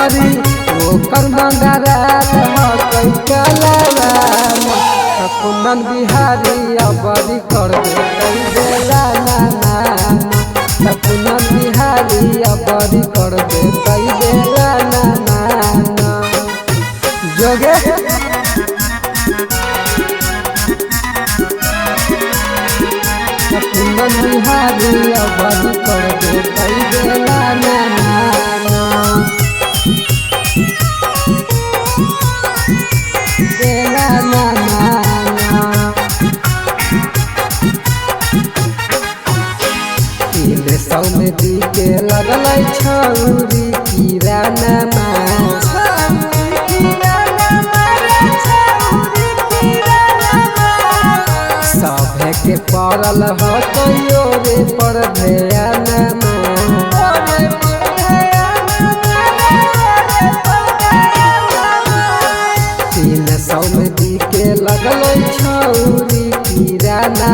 अबरी ओकर मंगरात हकई कलरान कुंदन बिहारी अबरी कर दे कई बेला नाना कुंदन बिहारी अबरी कर दे कई बेला नाना जोगे कुंदन बिहारी अबरी कर दे कई बेला नाना बेला नाना सौ में दी के लगल छौरी किराना सभे के पड़ल हयो रे पर ध्यान 300 में दी के लगल छौरी किराना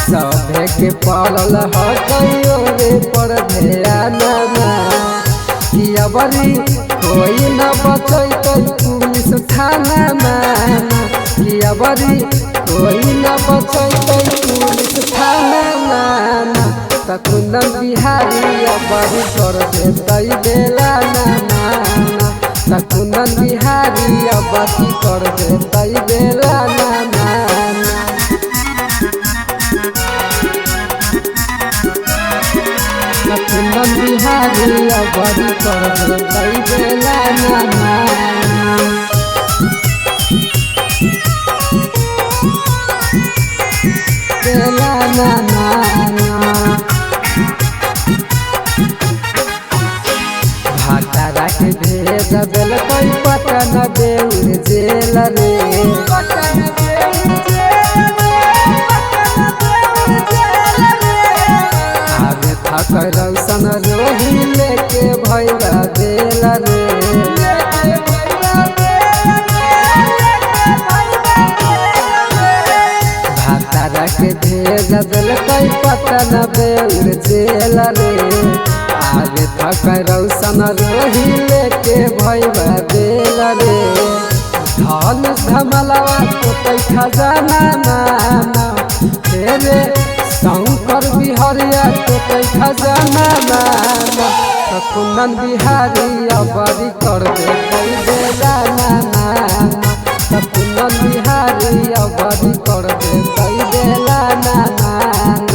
सभे के पड़ल हयो रे पर ध्यान कि अबरी कोई न बचैतै पुलिस थाना कि अबरी कोई न बचैतै पुलिस थाना कुंदन बिहारी अबरी कर देतै बेला नाना कुंदन बिहारी अबरी कर देतै बेला नाना कुंदन बिहारी अबरी कर देतै बेला नाना बेला नाना भाटारा के भेज दिल कोई पटन देउर जेल रे आगे थक रौशन रोही लेके भैया बेल रे भाटारा के भेज दिल कोई पटन देउर जेल रे आगे थक रौशन रोही लेके भैया बेल रे धन धमलवा तो खजाना नाना तेरे शंकर बिहारिया तो खजाना नाना कुंदन बिहारी अबरी कर दे बेला नाना कुंदन बिहारी अबरी कर दे बेला नाना।